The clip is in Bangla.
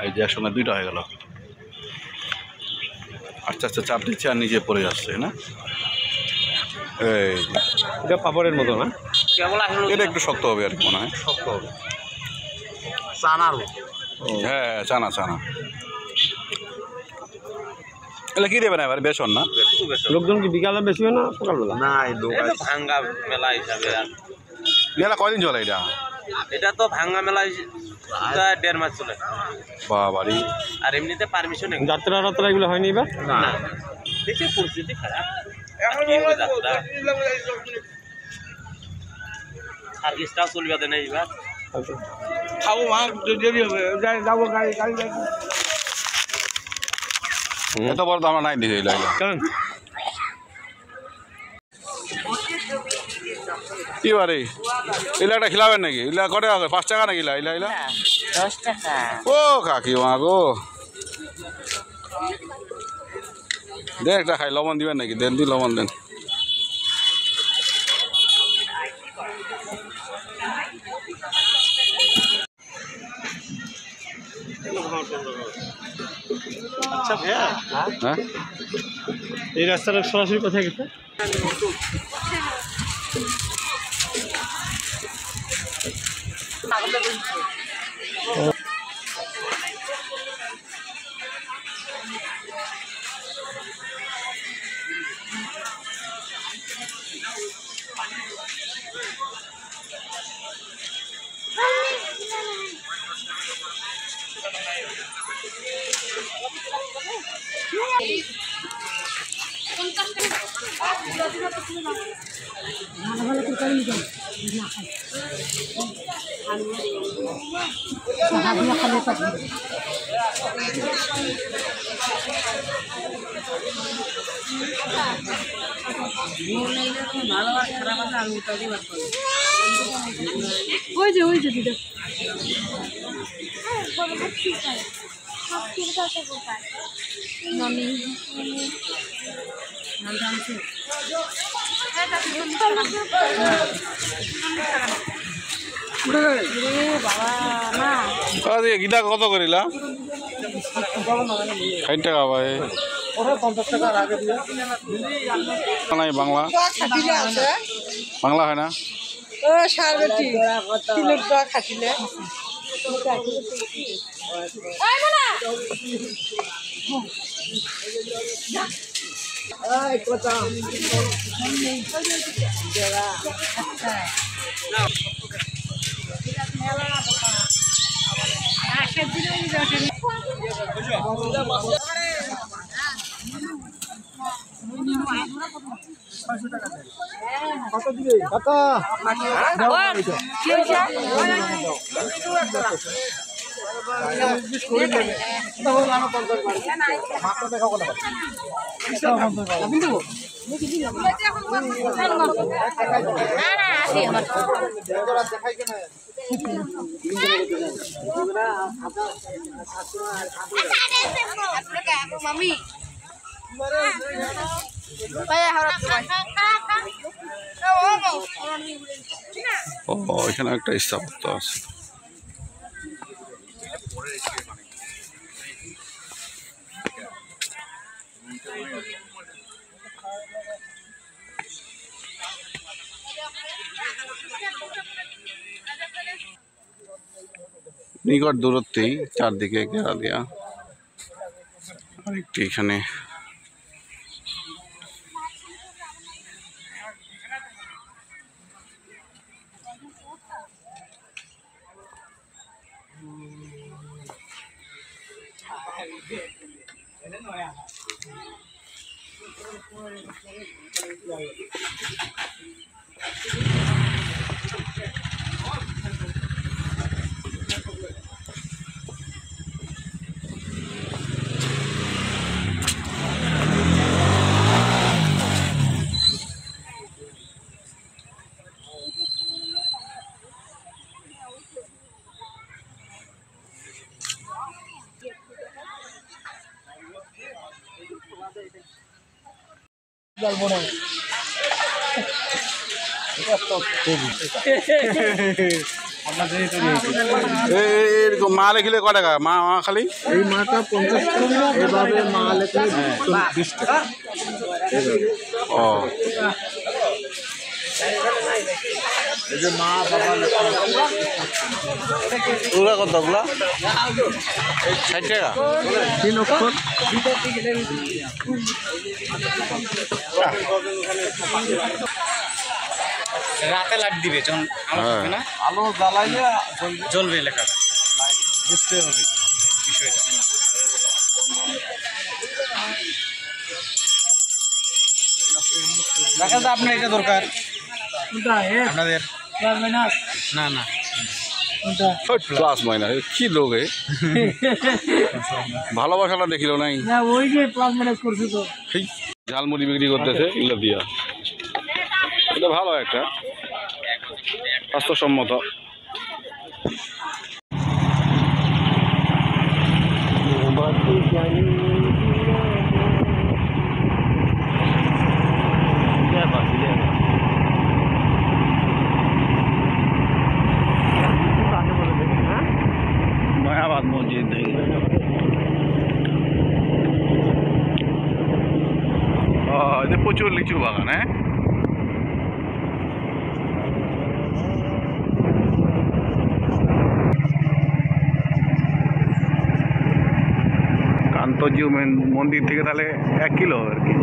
এই যে একসঙ্গে দুইটা হয়ে গেল। আস্তে আস্তে চাপ দিচ্ছে আর নিচে পড়ে যাচ্ছে না। এই এটা পাপড়ের মতো না, এটা একটু শক্ত হবে আর কি মনে হয়। শক্ত হবে চানার। হ্যাঁ চানা চানা। এগুলো কি দেবে না এবার? বেসন না? লোকজন কি বিকালে বেশি হয় না সকালবেলা? না এই ভাঙ্গা মেলা হিসাবে। আর মেলা কয়দিন চলে এটা? এটা তো ভাঙ্গা মেলা 1.5 মাস চলে। বাবারি। আর এমনিতে পারমিশন যাত্রা রাত্রা এগুলো হয়নি এবার? না, দেখে পরিস্থিতি খারাপ। সার্ভিসটাও চলবে না এবার। খাবো মা, দেরি হবে, যাবো গাড়ি গাড়ি। এত বড় তো আমরা নাই দেখে কারণ কি বারে ইলাটা খিলাবেন নাকি? ইলা কত টাকা? 5 টাকা নাকি? ইলা ইলা ইলা 10 টাকা। ও কাকিমা গো, দেন একটা খাই। লবণ দিবেন নাকি? দেন, দি লবণ দেন। আচ্ছা ভাইয়া, হ্যাঁ এই রাস্তাটা সরাসরি কোথায় গেছে? ওই যে দিদা গিটা কত করিলা? 60 টাকা ভাই। নাই বাংলা, বাংলা হয় না? মামি ও এখানে একটা স্থাপত্য আছে। নিকট দূরত্বেই চারদিকে ঘেরা দেয়া আরেকটি এখানে এরকম মা লেখিলে ক টাকা মা মা খালি এই মাটা 50 টাকা, এভাবে মা লেখলে 20 টাকা। ও এই যে মা বাবা ওগুলা কত ওগুলা 60 টাকা 3 অক্ষর। রাতে লাইট দিবে যখন আলো থাকবে না, আলো জ্বালাইলে জ্বলবে লেখাটা, বুঝতে হবে বিষয়টা। দেখা যায় আপনার এটা দরকার আপনাদের না না প্লাস মাইনাস কি লোক এ ভালোবাসাটা দেখিল নাই ওই যে প্লাস মাইনাস করছে তো। ঠিক ঝালমুড়ি বিক্রি করতেছে এগুলো দিয়া এটা ভালো একটা স্বাস্থ্যসম্মত নয়াবাদ মসজিদ এতে প্রচুর লিচু বাগান হ্যাঁ কান্তজিউ মন্দির থেকে তাহলে 1 কিলো আর কি